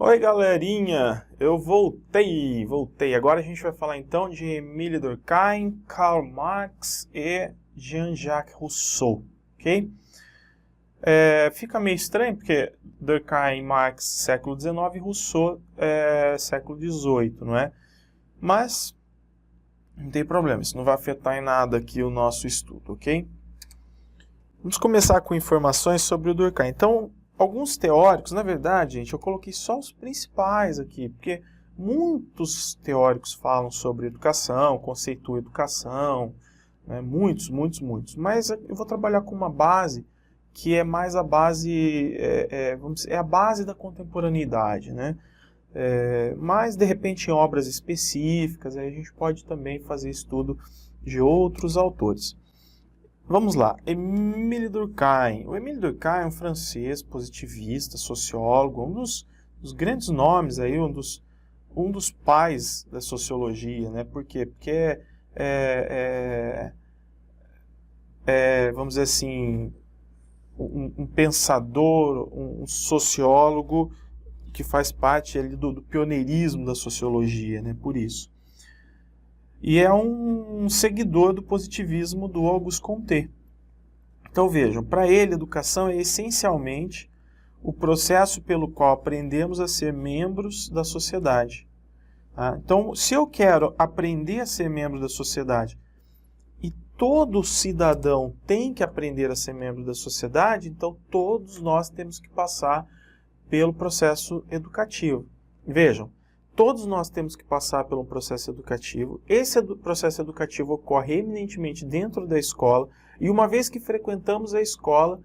Oi, galerinha! Eu voltei. Agora a gente vai falar então de Émile Durkheim, Karl Marx e Jean-Jacques Rousseau, ok? Fica meio estranho porque Durkheim, Marx, século XIX, Rousseau, século XVIII, não é? Mas não tem problema, isso não vai afetar em nada aqui o nosso estudo, ok? Vamos começar com informações sobre o Durkheim. Então, alguns teóricos, na verdade, gente, eu coloquei só os principais aqui, porque muitos teóricos falam sobre educação, conceituam educação, né? Muitos. Mas eu vou trabalhar com uma base que é mais a base, vamos dizer, é a base da contemporaneidade, né? Mas, de repente, em obras específicas, aí a gente pode também fazer estudo de outros autores. Vamos lá, Émile Durkheim. O Émile Durkheim é um francês positivista, sociólogo, um dos grandes nomes aí, um dos pais da sociologia, né? Por quê? Porque vamos dizer assim, um pensador, um sociólogo que faz parte ali do pioneirismo da sociologia, né? Por isso. E é um seguidor do positivismo do Auguste Comte. Então vejam, para ele, educação é essencialmente o processo pelo qual aprendemos a ser membros da sociedade. Tá? Então, se eu quero aprender a ser membro da sociedade, e todo cidadão tem que aprender a ser membro da sociedade, então todos nós temos que passar pelo processo educativo. Vejam, todos nós temos que passar pelo processo educativo. Esse processo educativo ocorre eminentemente dentro da escola, e uma vez que frequentamos a escola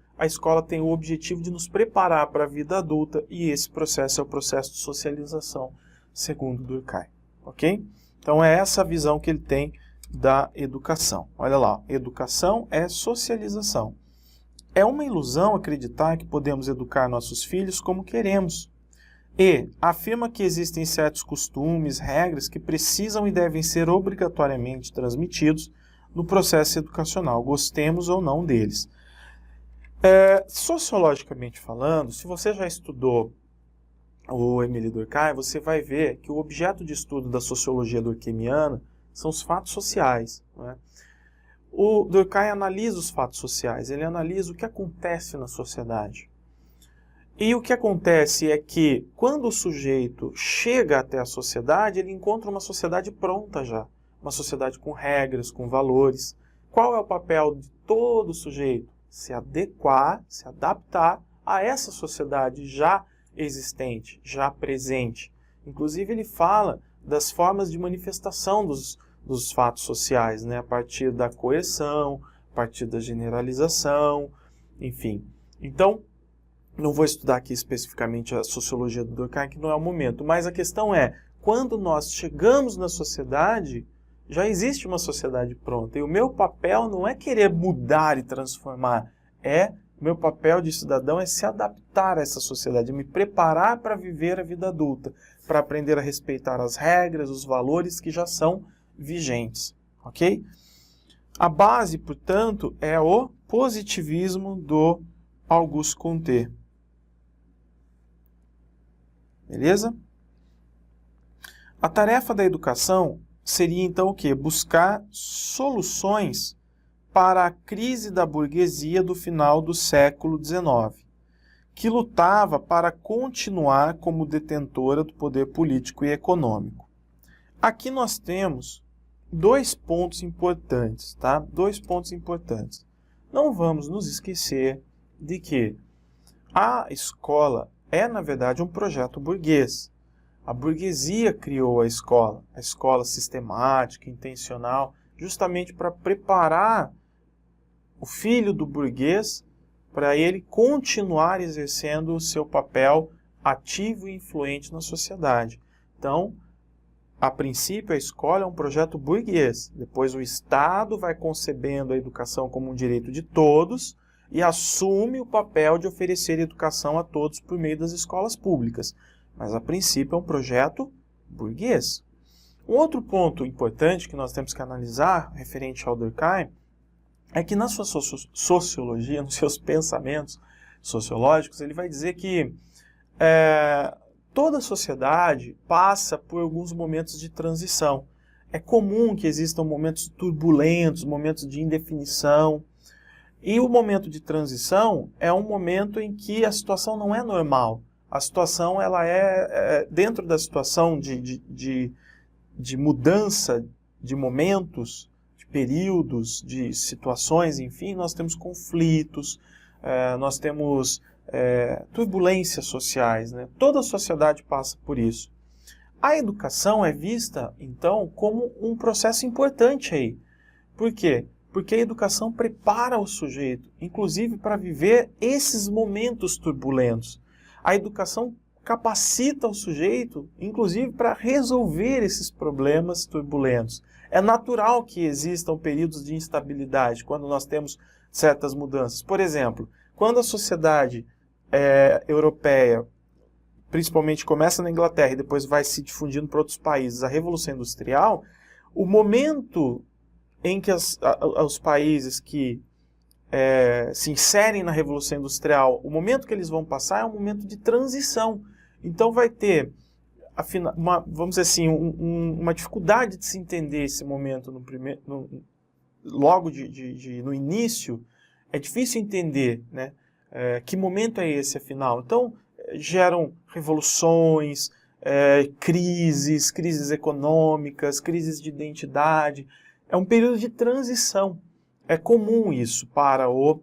tem o objetivo de nos preparar para a vida adulta, e esse processo é o processo de socialização, segundo Durkheim. Ok? Então é essa a visão que ele tem da educação. Olha lá, educação é socialização. É uma ilusão acreditar que podemos educar nossos filhos como queremos. E afirma que existem certos costumes, regras que precisam e devem ser obrigatoriamente transmitidos no processo educacional, gostemos ou não deles. Sociologicamente falando, se você já estudou o Émile Durkheim, você vai ver que o objeto de estudo da sociologia durkheimiana são os fatos sociais, né? O Durkheim analisa os fatos sociais, ele analisa o que acontece na sociedade. E o que acontece é que, quando o sujeito chega até a sociedade, ele encontra uma sociedade pronta já. Uma sociedade com regras, com valores. Qual é o papel de todo sujeito? Se adequar, se adaptar a essa sociedade já existente, já presente. Inclusive, ele fala das formas de manifestação dos fatos sociais, né? A partir da coerção, a partir da generalização, enfim. Então, não vou estudar aqui especificamente a sociologia do Durkheim, que não é o momento, mas a questão é, quando nós chegamos na sociedade, já existe uma sociedade pronta, e o meu papel não é querer mudar e transformar, meu papel de cidadão é se adaptar a essa sociedade, me preparar para viver a vida adulta, para aprender a respeitar as regras, os valores que já são vigentes, ok? A base, portanto, é o positivismo do Auguste Comte. Beleza? A tarefa da educação seria então o quê? Buscar soluções para a crise da burguesia do final do século XIX, que lutava para continuar como detentora do poder político e econômico. Aqui nós temos dois pontos importantes, tá? Dois pontos importantes. Não vamos nos esquecer de que a escola é, na verdade, um projeto burguês. A burguesia criou a escola sistemática, intencional, justamente para preparar o filho do burguês para ele continuar exercendo o seu papel ativo e influente na sociedade. Então, a princípio, a escola é um projeto burguês. Depois, o Estado vai concebendo a educação como um direito de todos e assume o papel de oferecer educação a todos por meio das escolas públicas. Mas, a princípio, é um projeto burguês. Um outro ponto importante que nós temos que analisar, referente ao Durkheim, é que na sua sociologia, nos seus pensamentos sociológicos, ele vai dizer que toda sociedade passa por alguns momentos de transição. É comum que existam momentos turbulentos, momentos de indefinição. E o momento de transição é um momento em que a situação não é normal. A situação, ela dentro da situação de mudança de momentos, de períodos, de situações, enfim, nós temos conflitos, nós temos turbulências sociais, né? Toda a sociedade passa por isso. A educação é vista, então, como um processo importante aí. Por quê? Porque a educação prepara o sujeito, inclusive para viver esses momentos turbulentos. A educação capacita o sujeito, inclusive, para resolver esses problemas turbulentos. É natural que existam períodos de instabilidade, quando nós temos certas mudanças. Por exemplo, quando a sociedade europeia, principalmente começa na Inglaterra e depois vai se difundindo para outros países, a Revolução Industrial, o momento em que os países que se inserem na Revolução Industrial, o momento que eles vão passar é um momento de transição. Então vai ter, vamos dizer assim, uma dificuldade de se entender esse momento logo no início. É difícil entender, né, que momento é esse, afinal. Então, geram revoluções, crises econômicas, crises de identidade. É um período de transição. É comum isso para o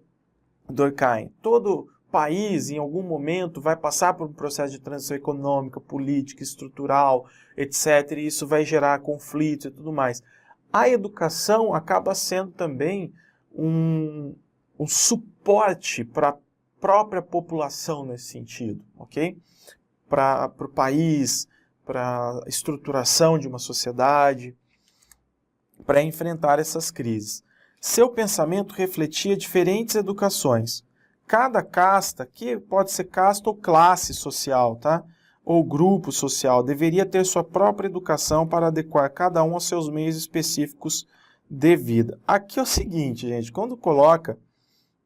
Durkheim. Todo país, em algum momento, vai passar por um processo de transição econômica, política, estrutural, etc. E isso vai gerar conflitos e tudo mais. A educação acaba sendo também um suporte para a própria população nesse sentido, ok? Para o país, para a estruturação de uma sociedade, para enfrentar essas crises. Seu pensamento refletia diferentes educações. Cada casta, que pode ser casta ou classe social, tá? Ou grupo social, deveria ter sua própria educação para adequar cada um aos seus meios específicos de vida. Aqui é o seguinte, gente, quando coloca,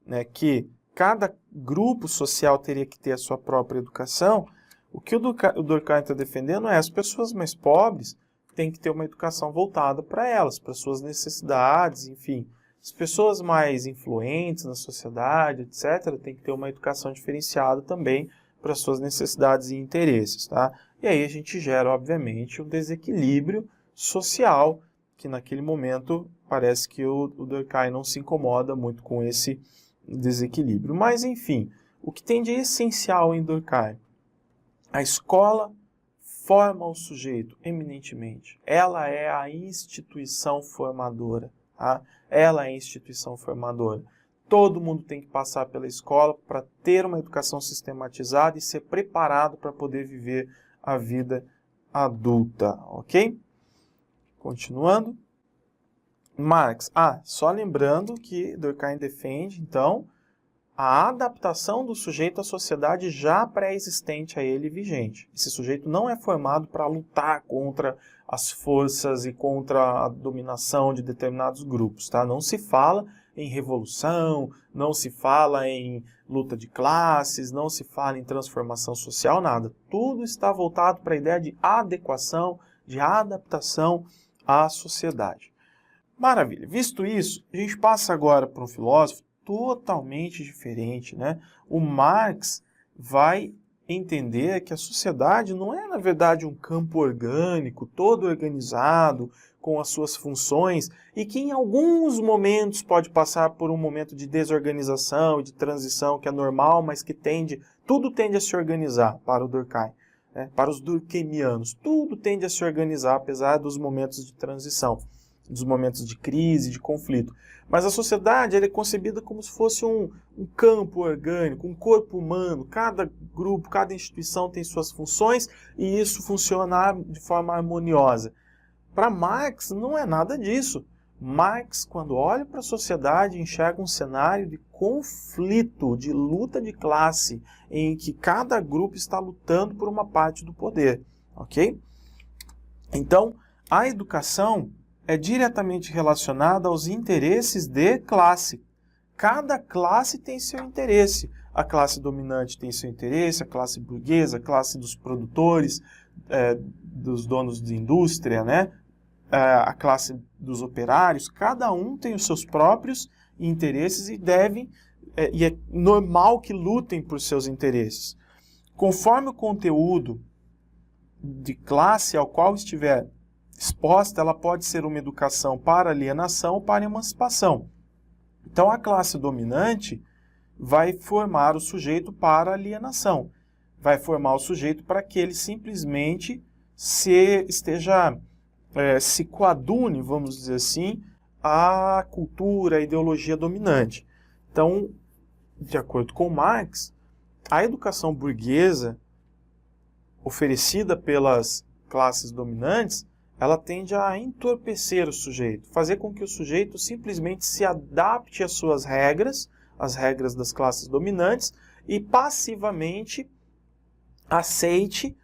né, que cada grupo social teria que ter a sua própria educação, o que o Durkheim está defendendo é as pessoas mais pobres têm que ter uma educação voltada para elas, para suas necessidades, enfim. As pessoas mais influentes na sociedade, etc., têm que ter uma educação diferenciada também para suas necessidades e interesses, tá? E aí a gente gera, obviamente, um desequilíbrio social, que naquele momento parece que o Durkheim não se incomoda muito com esse desequilíbrio. Mas, enfim, o que tem de essencial em Durkheim? A escola forma o sujeito eminentemente. Ela é a instituição formadora. Tá? Ela é a instituição formadora. Todo mundo tem que passar pela escola para ter uma educação sistematizada e ser preparado para poder viver a vida adulta, ok? Continuando. Marx. Só lembrando que Durkheim defende, então, a adaptação do sujeito à sociedade já pré-existente a ele vigente. Esse sujeito não é formado para lutar contra as forças e contra a dominação de determinados grupos, tá? Não se fala em revolução, não se fala em luta de classes, não se fala em transformação social, nada. Tudo está voltado para a ideia de adequação, de adaptação à sociedade. Maravilha. Visto isso, a gente passa agora para um filósofo totalmente diferente, né? O Marx vai entender que a sociedade não é, na verdade, um campo orgânico, todo organizado, com as suas funções, e que em alguns momentos pode passar por um momento de desorganização, de transição, que é normal, mas que tudo tende a se organizar para o Durkheim, né? Para os durkheimianos, tudo tende a se organizar, apesar dos momentos de transição, dos momentos de crise, de conflito. Mas a sociedade ela é concebida como se fosse um campo orgânico, um corpo humano. Cada grupo, cada instituição tem suas funções e isso funciona de forma harmoniosa. Para Marx não é nada disso. Marx, quando olha para a sociedade, enxerga um cenário de conflito, de luta de classe, em que cada grupo está lutando por uma parte do poder. Ok? Então, a educação é diretamente relacionada aos interesses de classe. Cada classe tem seu interesse. a classe dominante tem seu interesse, a classe burguesa, a classe dos produtores, dos donos de indústria, né? A classe dos operários, cada um tem os seus próprios interesses e e é normal que lutem por seus interesses. Conforme o conteúdo de classe ao qual estiver exposta, ela pode ser uma educação para alienação ou para emancipação. Então, a classe dominante vai formar o sujeito para alienação, vai formar o sujeito para que ele simplesmente se coadune, vamos dizer assim, à cultura, à ideologia dominante. Então, de acordo com Marx, a educação burguesa oferecida pelas classes dominantes, ela tende a entorpecer o sujeito, fazer com que o sujeito simplesmente se adapte às suas regras, as regras das classes dominantes, e passivamente aceite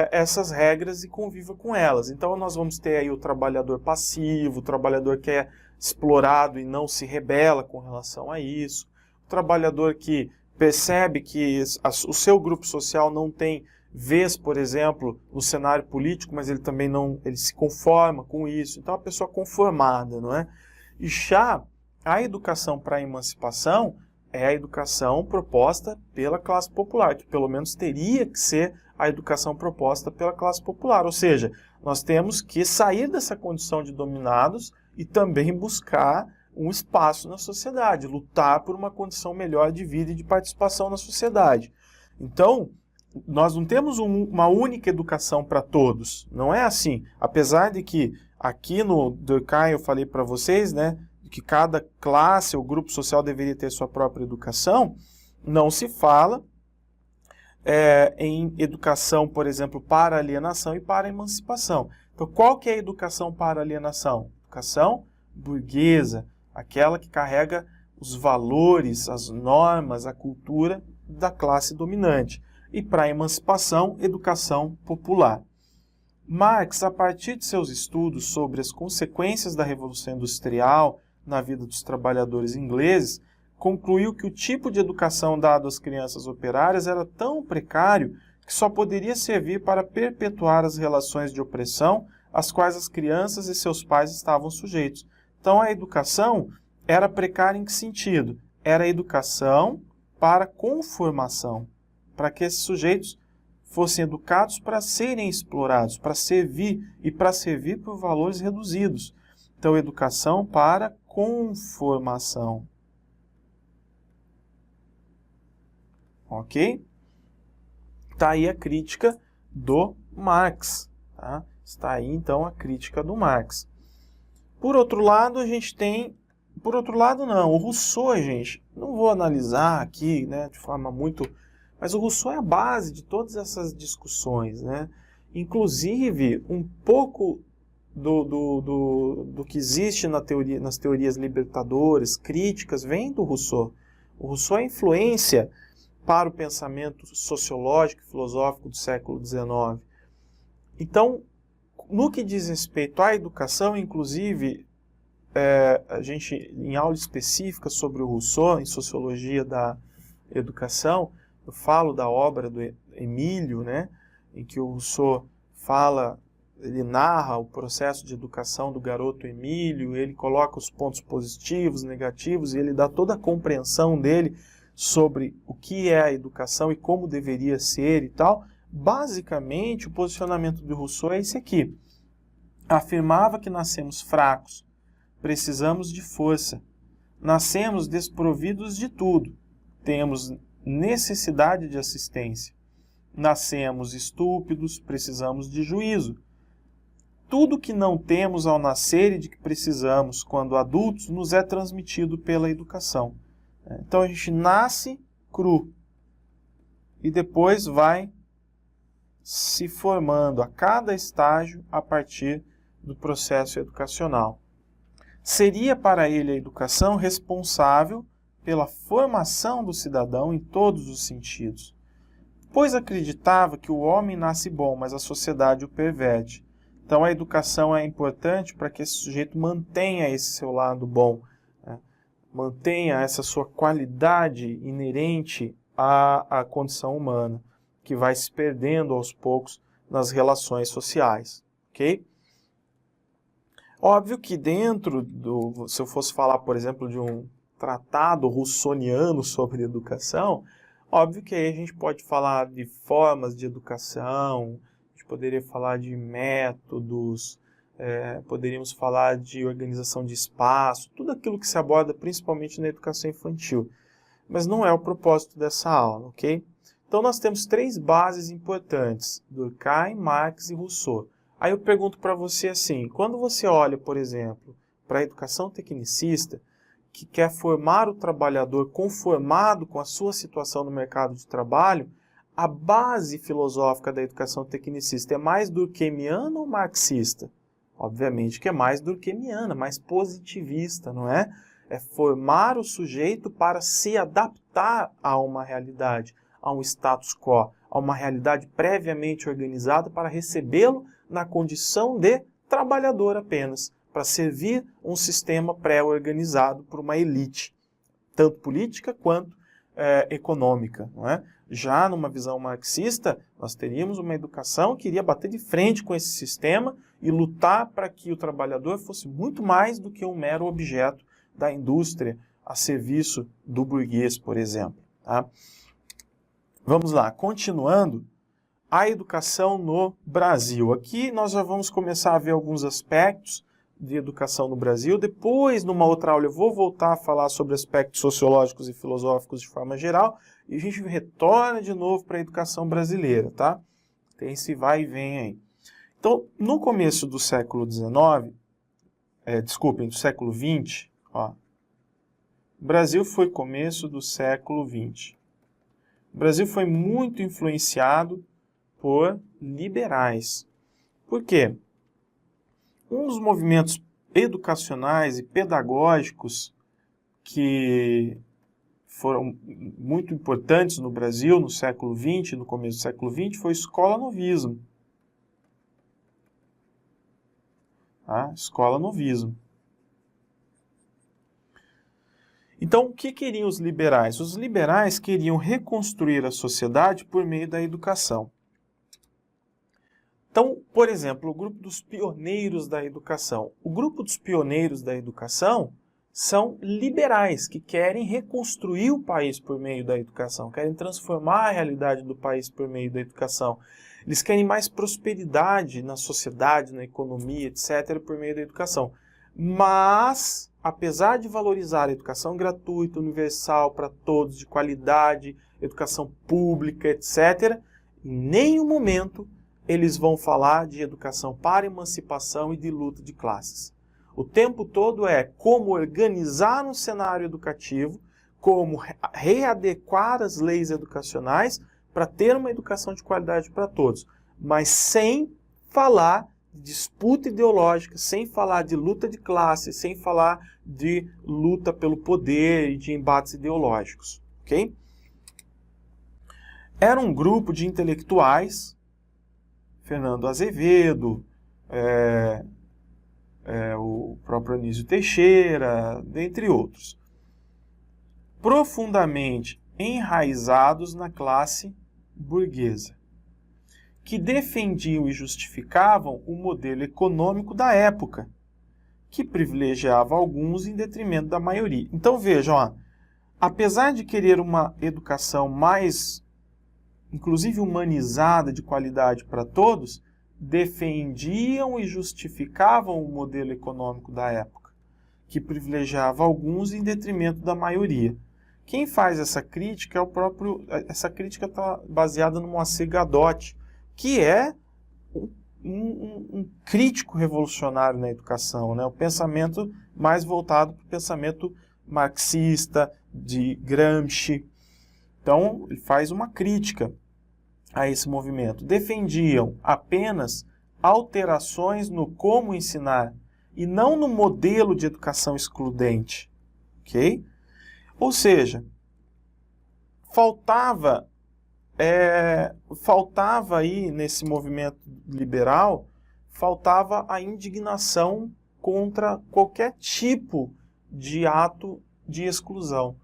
essas regras e conviva com elas. Então nós vamos ter aí o trabalhador passivo, o trabalhador que é explorado e não se rebela com relação a isso, o trabalhador que percebe que o seu grupo social não tem vez, por exemplo, no cenário político, mas ele também não, ele se conforma com isso. Então, a pessoa conformada, não é? E já a educação para a emancipação é a educação proposta pela classe popular, que pelo menos teria que ser a educação proposta pela classe popular. Ou seja, nós temos que sair dessa condição de dominados e também buscar um espaço na sociedade, lutar por uma condição melhor de vida e de participação na sociedade. Então, nós não temos uma única educação para todos, não é assim. Apesar de que aqui no Durkheim eu falei para vocês, né, que cada classe ou grupo social deveria ter sua própria educação, não se fala em educação, por exemplo, para alienação e para emancipação. Então, qual que é a educação para alienação? Educação burguesa, aquela que carrega os valores, as normas, a cultura da classe dominante. E para a emancipação, educação popular. Marx, a partir de seus estudos sobre as consequências da Revolução Industrial na vida dos trabalhadores ingleses, concluiu que o tipo de educação dado às crianças operárias era tão precário que só poderia servir para perpetuar as relações de opressão às quais as crianças e seus pais estavam sujeitos. Então, a educação era precária em que sentido? Era a educação para conformação, para que esses sujeitos fossem educados para serem explorados, para servir e para servir por valores reduzidos. Então, educação para conformação. Ok? Está aí a crítica do Marx. Tá? Está aí, então, a crítica do Marx. Por outro lado, a gente tem... Por outro lado, não. O Rousseau, gente, não vou analisar aqui, né, de forma muito... Mas o Rousseau é a base de todas essas discussões, né? Inclusive, um pouco do que existe nas teorias libertadoras, críticas, vem do Rousseau. O Rousseau é influência para o pensamento sociológico e filosófico do século XIX. Então, no que diz respeito à educação, inclusive, a gente, em aula específica sobre o Rousseau, em Sociologia da Educação, eu falo da obra do Emílio, né, em que o Rousseau fala, ele narra o processo de educação do garoto Emílio, ele coloca os pontos positivos, negativos, e ele dá toda a compreensão dele sobre o que é a educação e como deveria ser e tal. Basicamente, o posicionamento de Rousseau é esse aqui. Afirmava que nascemos fracos, precisamos de força, nascemos desprovidos de tudo, temos necessidade de assistência. Nascemos estúpidos, precisamos de juízo. Tudo que não temos ao nascer e de que precisamos quando adultos nos é transmitido pela educação. Então a gente nasce cru e depois vai se formando a cada estágio a partir do processo educacional. Seria para ele a educação responsável pela formação do cidadão em todos os sentidos, pois acreditava que o homem nasce bom, mas a sociedade o perverte. Então a educação é importante para que esse sujeito mantenha esse seu lado bom, né? mantenha essa sua qualidade inerente à condição humana, que vai se perdendo aos poucos nas relações sociais, ok? Óbvio que dentro do, se eu fosse falar, por exemplo, de um tratado russoniano sobre educação, óbvio que aí a gente pode falar de formas de educação, a gente poderia falar de métodos, poderíamos falar de organização de espaço, tudo aquilo que se aborda principalmente na educação infantil. Mas não é o propósito dessa aula, ok? Então nós temos 3 bases importantes, Durkheim, Marx e Rousseau. Aí eu pergunto para você assim, quando você olha, por exemplo, para a educação tecnicista, que quer formar o trabalhador conformado com a sua situação no mercado de trabalho, a base filosófica da educação tecnicista é mais durkheimiana ou marxista? Obviamente que é mais durkheimiana, mais positivista, não é? É formar o sujeito para se adaptar a uma realidade, a um status quo, a uma realidade previamente organizada para recebê-lo na condição de trabalhador apenas, para servir um sistema pré-organizado por uma elite, tanto política quanto econômica, não é? Já numa visão marxista, nós teríamos uma educação que iria bater de frente com esse sistema e lutar para que o trabalhador fosse muito mais do que um mero objeto da indústria a serviço do burguês, por exemplo. Tá? Vamos lá, continuando, a educação no Brasil. Aqui nós já vamos começar a ver alguns aspectos de educação no Brasil. Depois, numa outra aula, eu vou voltar a falar sobre aspectos sociológicos e filosóficos de forma geral, e a gente retorna de novo para a educação brasileira, tá? Tem esse vai e vem aí. Então, no começo do século XIX, do século XX, ó, o Brasil foi começo do século XX. O Brasil foi muito influenciado por liberais. Por quê? Um dos movimentos educacionais e pedagógicos que foram muito importantes no Brasil no século XX, no começo do século XX, foi o escola-novismo. Tá? Escola-novismo. Então, o que queriam os liberais? Os liberais queriam reconstruir a sociedade por meio da educação. Então, por exemplo, o grupo dos pioneiros da educação. O grupo dos pioneiros da educação são liberais, que querem reconstruir o país por meio da educação, querem transformar a realidade do país por meio da educação. Eles querem mais prosperidade na sociedade, na economia, etc., por meio da educação. Mas, apesar de valorizar a educação gratuita, universal, para todos, de qualidade, educação pública, etc., em nenhum momento eles vão falar de educação para emancipação e de luta de classes. O tempo todo é como organizar um cenário educativo, como readequar as leis educacionais para ter uma educação de qualidade para todos, mas sem falar de disputa ideológica, sem falar de luta de classes, sem falar de luta pelo poder e de embates ideológicos. Okay? Era um grupo de intelectuais, Fernando Azevedo, o próprio Anísio Teixeira, dentre outros, profundamente enraizados na classe burguesa, que defendiam e justificavam o modelo econômico da época, que privilegiava alguns em detrimento da maioria. Então vejam, ó, apesar de querer uma educação mais, inclusive humanizada, de qualidade para todos, defendiam e justificavam o modelo econômico da época, que privilegiava alguns em detrimento da maioria. Quem faz essa crítica é o próprio... Essa crítica está baseada no Moacir Gadotti, que é um crítico revolucionário na educação, né? O pensamento mais voltado para o pensamento marxista, de Gramsci. Então, ele faz uma crítica a esse movimento. Defendiam apenas alterações no como ensinar e não no modelo de educação excludente. Ok? Ou seja, faltava aí nesse movimento liberal, faltava a indignação contra qualquer tipo de ato de exclusão,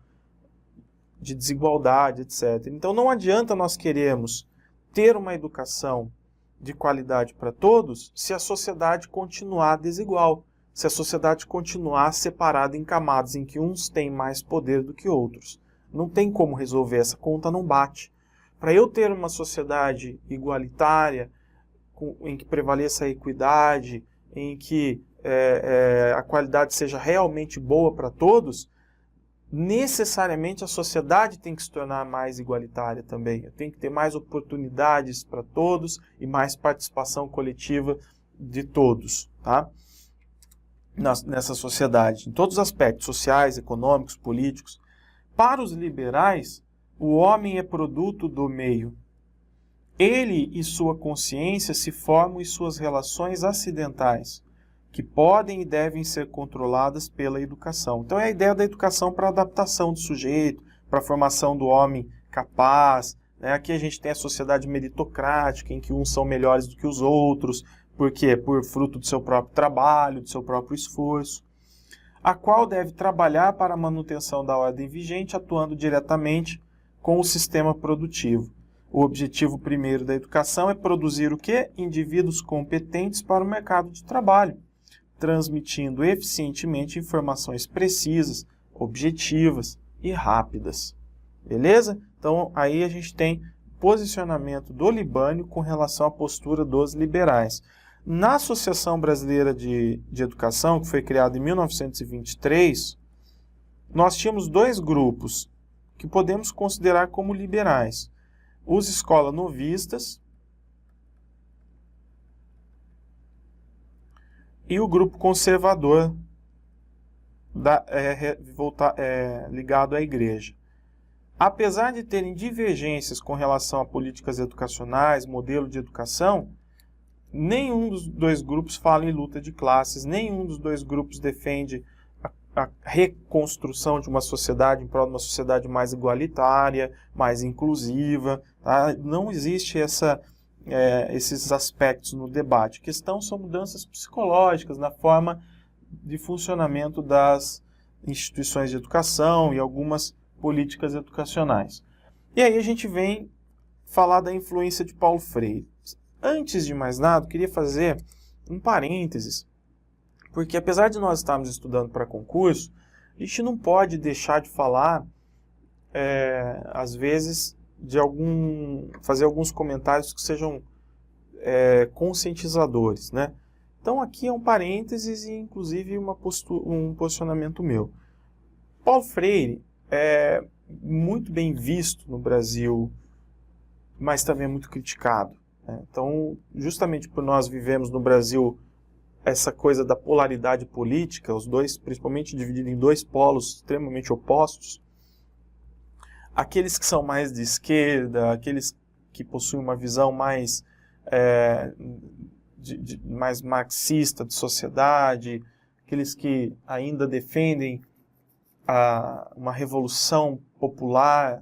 de desigualdade, etc. Então não adianta nós querermos ter uma educação de qualidade para todos se a sociedade continuar desigual, se a sociedade continuar separada em camadas em que uns têm mais poder do que outros. Não tem como resolver, essa conta não bate. Para eu ter uma sociedade igualitária, em que prevaleça a equidade, em que a qualidade seja realmente boa para todos, necessariamente a sociedade tem que se tornar mais igualitária também. Tem que ter mais oportunidades para todos e mais participação coletiva de todos, tá? Nessa sociedade, em todos os aspectos, sociais, econômicos, políticos. Para os liberais, o homem é produto do meio. Ele e sua consciência se formam em suas relações acidentais, que podem e devem ser controladas pela educação. Então é a ideia da educação para a adaptação do sujeito, para a formação do homem capaz. Né? Aqui a gente tem a sociedade meritocrática, em que uns são melhores do que os outros. Por quê? Por fruto do seu próprio trabalho, do seu próprio esforço. A qual deve trabalhar para a manutenção da ordem vigente, atuando diretamente com o sistema produtivo. O objetivo primeiro da educação é produzir o quê? Indivíduos competentes para o mercado de trabalho, transmitindo eficientemente informações precisas, objetivas e rápidas. Beleza? Então, aí a gente tem posicionamento do Libânio com relação à postura dos liberais. Na Associação Brasileira de Educação, que foi criada em 1923, nós tínhamos dois grupos que podemos considerar como liberais. Os escola-novistas e o grupo conservador ligado à igreja. Apesar de terem divergências com relação a políticas educacionais, modelo de educação, nenhum dos dois grupos fala em luta de classes, nenhum dos dois grupos defende a reconstrução de uma sociedade em prol de uma sociedade mais igualitária, mais inclusiva. Tá? Não existe esses aspectos no debate. A questão são mudanças psicológicas na forma de funcionamento das instituições de educação e algumas políticas educacionais. E aí a gente vem falar da influência de Paulo Freire. Antes de mais nada, eu queria fazer um parênteses, porque apesar de nós estarmos estudando para concurso, a gente não pode deixar de falar, às vezes, fazer alguns comentários que sejam conscientizadores, né? Então aqui é um parênteses e inclusive um posicionamento meu. Paulo Freire é muito bem visto no Brasil, mas também é muito criticado. Né? Então, justamente por nós vivemos no Brasil essa coisa da polaridade política, os dois, principalmente divididos em dois polos extremamente opostos, aqueles que são mais de esquerda, aqueles que possuem uma visão mais, mais marxista de sociedade, aqueles que ainda defendem uma revolução popular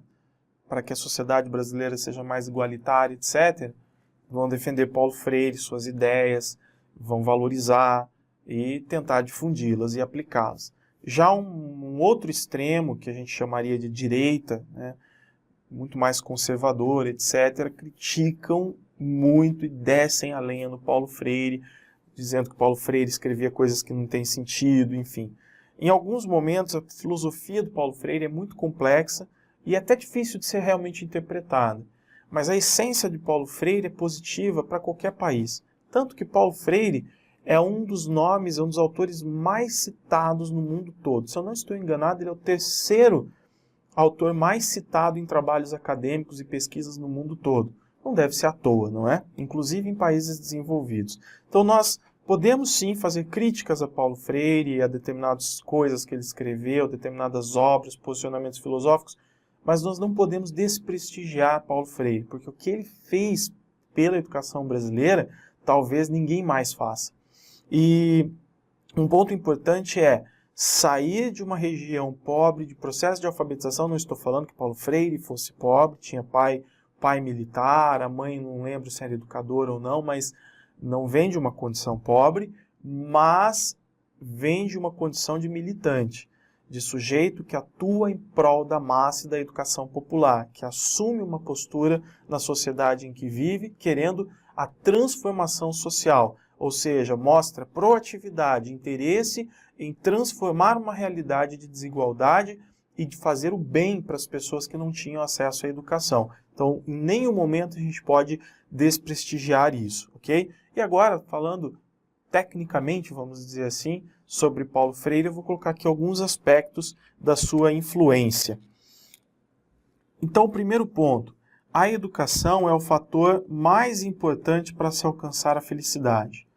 para que a sociedade brasileira seja mais igualitária, etc., vão defender Paulo Freire, suas ideias, vão valorizar e tentar difundi-las e aplicá-las. Já um outro extremo, que a gente chamaria de direita, né, muito mais conservador, etc., criticam muito e descem a lenha no Paulo Freire, dizendo que Paulo Freire escrevia coisas que não têm sentido, enfim. Em alguns momentos, a filosofia do Paulo Freire é muito complexa e é até difícil de ser realmente interpretada. Mas a essência de Paulo Freire é positiva para qualquer país. Tanto que Paulo Freire é um dos nomes, é um dos autores mais citados no mundo todo. Se eu não estou enganado, ele é o terceiro autor mais citado em trabalhos acadêmicos e pesquisas no mundo todo. Não deve ser à toa, não é? Inclusive em países desenvolvidos. Então nós podemos sim fazer críticas a Paulo Freire, a determinadas coisas que ele escreveu, determinadas obras, posicionamentos filosóficos, mas nós não podemos desprestigiar Paulo Freire, porque o que ele fez pela educação brasileira, talvez ninguém mais faça. E um ponto importante é sair de uma região pobre, de processo de alfabetização. Não estou falando que Paulo Freire fosse pobre, tinha pai militar, a mãe não lembro se era educadora ou não, mas não vem de uma condição pobre, mas vem de uma condição de militante. de sujeito que atua em prol da massa e da educação popular, que assume uma postura na sociedade em que vive, querendo a transformação social, ou seja, mostra proatividade, interesse em transformar uma realidade de desigualdade e de fazer o bem para as pessoas que não tinham acesso à educação. Então, em nenhum momento a gente pode desprestigiar isso, ok? E agora, falando tecnicamente, vamos dizer assim, sobre Paulo Freire, eu vou colocar aqui alguns aspectos da sua influência. Então, o primeiro ponto, a educação é o fator mais importante para se alcançar a felicidade.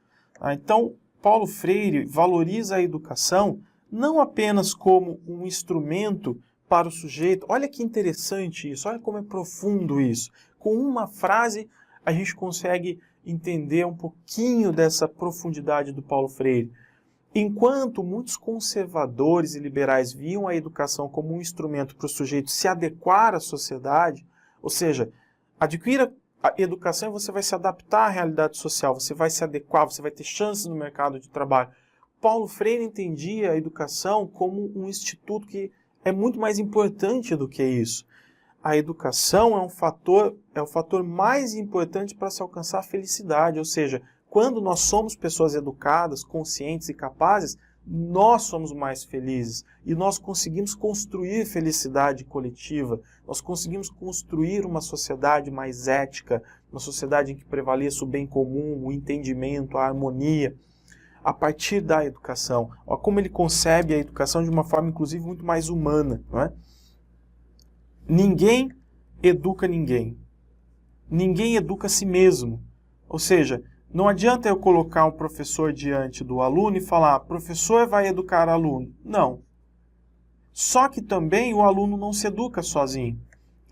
Então, Paulo Freire valoriza a educação não apenas como um instrumento para o sujeito. Olha que interessante isso, olha como é profundo isso. Com uma frase, a gente consegue entender um pouquinho dessa profundidade do Paulo Freire. Enquanto muitos conservadores e liberais viam a educação como um instrumento para o sujeito se adequar à sociedade, ou seja, adquira a educação e você vai se adaptar à realidade social, você vai se adequar, você vai ter chances no mercado de trabalho. Paulo Freire entendia a educação como um instituto que é muito mais importante do que isso. A educação é o fator mais importante para se alcançar a felicidade, ou seja, quando nós somos pessoas educadas, conscientes e capazes, nós somos mais felizes e nós conseguimos construir felicidade coletiva, nós conseguimos construir uma sociedade mais ética, uma sociedade em que prevaleça o bem comum, o entendimento, a harmonia, a partir da educação. Olha como ele concebe a educação de uma forma, inclusive, muito mais humana, não é? Ninguém educa ninguém. Ninguém educa a si mesmo. Ou seja, não adianta eu colocar um professor diante do aluno e falar, professor vai educar aluno. Não. Só que também o aluno não se educa sozinho.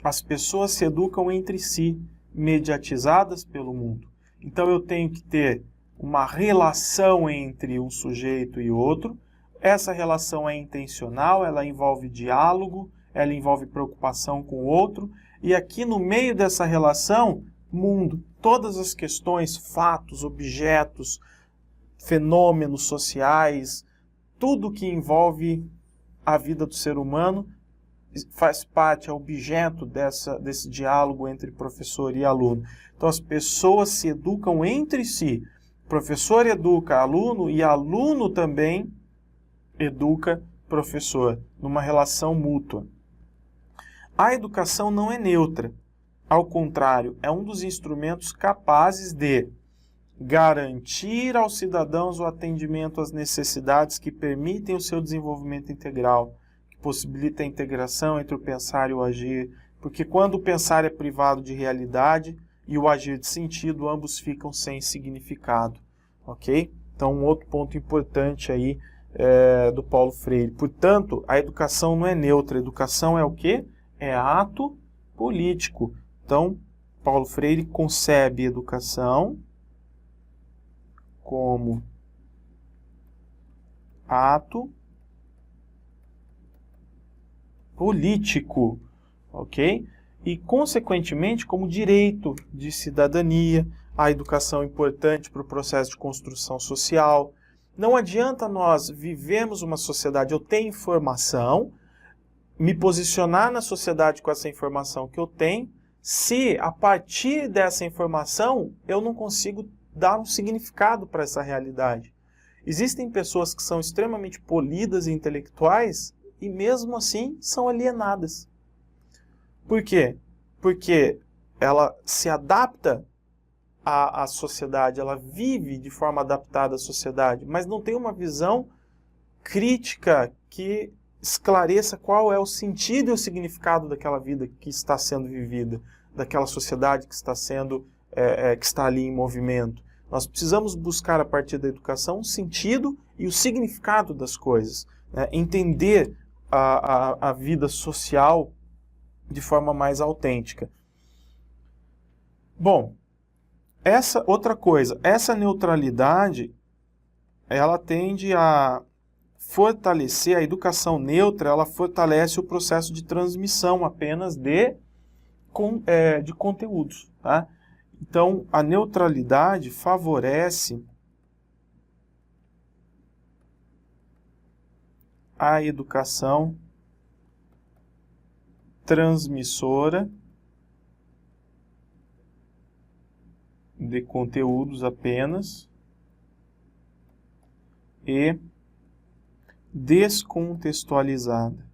As pessoas se educam entre si, mediatizadas pelo mundo. Então eu tenho que ter uma relação entre um sujeito e outro. Essa relação é intencional, ela envolve diálogo, ela envolve preocupação com o outro. E aqui no meio dessa relação, mundo, todas as questões, fatos, objetos, fenômenos sociais, tudo que envolve a vida do ser humano faz parte, é objeto desse diálogo entre professor e aluno. Então as pessoas se educam entre si. Professor educa aluno e aluno também educa professor, numa relação mútua. A educação não é neutra. Ao contrário, é um dos instrumentos capazes de garantir aos cidadãos o atendimento às necessidades que permitem o seu desenvolvimento integral, que possibilita a integração entre o pensar e o agir, porque quando o pensar é privado de realidade e o agir de sentido, ambos ficam sem significado, ok? Então, um outro ponto importante aí do Paulo Freire. Portanto, a educação não é neutra, a educação é o quê? É ato político. Então, Paulo Freire concebe educação como ato político, ok? E, consequentemente, como direito de cidadania. A educação é importante para o processo de construção social. Não adianta nós vivermos uma sociedade, eu tenho informação, me posicionar na sociedade com essa informação que eu tenho, se a partir dessa informação eu não consigo dar um significado para essa realidade. Existem pessoas que são extremamente polidas e intelectuais e mesmo assim são alienadas. Por quê? Porque ela se adapta à sociedade, ela vive de forma adaptada à sociedade, mas não tem uma visão crítica que esclareça qual é o sentido e o significado daquela vida que está sendo vivida, daquela sociedade que está sendo, que está ali em movimento. Nós precisamos buscar a partir da educação o sentido e o significado das coisas, né? Entender a vida social de forma mais autêntica. Bom, outra coisa, essa neutralidade, ela tende a fortalecer, a educação neutra, ela fortalece o processo de transmissão apenas de conteúdos, tá? Então, a neutralidade favorece a educação transmissora de conteúdos apenas e descontextualizada.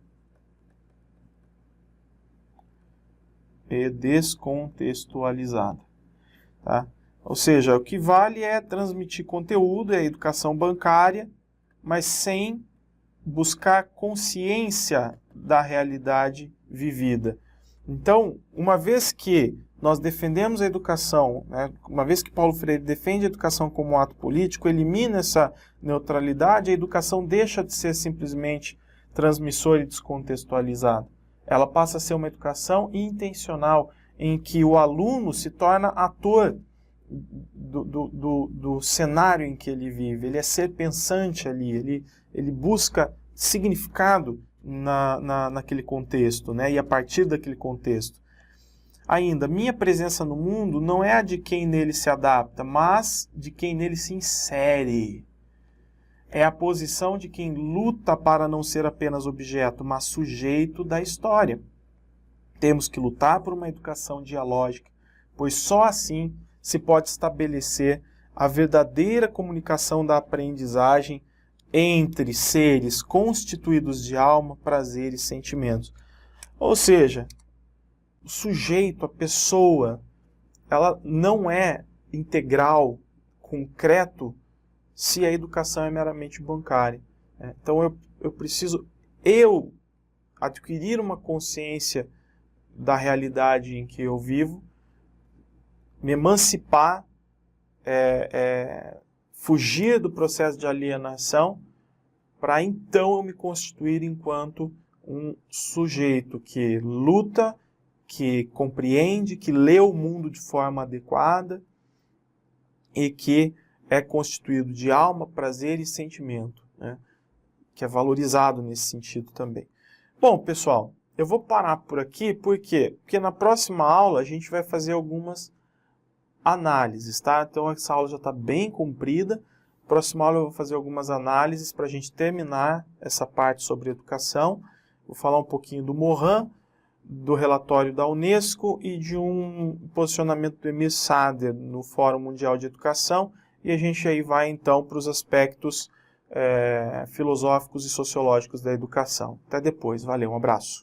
Tá? Ou seja, o que vale é transmitir conteúdo, é a educação bancária, mas sem buscar consciência da realidade vivida. Então, uma vez que nós defendemos a educação, né, uma vez que Paulo Freire defende a educação como um ato político, elimina essa neutralidade, a educação deixa de ser simplesmente transmissora e descontextualizada. Ela passa a ser uma educação intencional, em que o aluno se torna ator do cenário em que ele vive. Ele é ser pensante ali, ele busca significado naquele contexto, né? E a partir daquele contexto. Ainda, minha presença no mundo não é a de quem nele se adapta, mas de quem nele se insere. É a posição de quem luta para não ser apenas objeto, mas sujeito da história. Temos que lutar por uma educação dialógica, pois só assim se pode estabelecer a verdadeira comunicação da aprendizagem entre seres constituídos de alma, prazer e sentimentos. Ou seja, o sujeito, a pessoa, ela não é integral, concreto, se a educação é meramente bancária. Então eu preciso adquirir uma consciência da realidade em que eu vivo, me emancipar, fugir do processo de alienação, para então eu me constituir enquanto um sujeito que luta, que compreende, que lê o mundo de forma adequada e que é constituído de alma, prazer e sentimento, né? Que é valorizado nesse sentido também. Bom, pessoal, eu vou parar por aqui, por quê? Porque na próxima aula a gente vai fazer algumas análises, tá? Então essa aula já está bem comprida. Na próxima aula eu vou fazer algumas análises para a gente terminar essa parte sobre educação. Vou falar um pouquinho do Morin, do relatório da Unesco e de um posicionamento do Emir Sader no Fórum Mundial de Educação. E a gente aí vai então para os aspectos filosóficos e sociológicos da educação. Até depois, valeu, um abraço.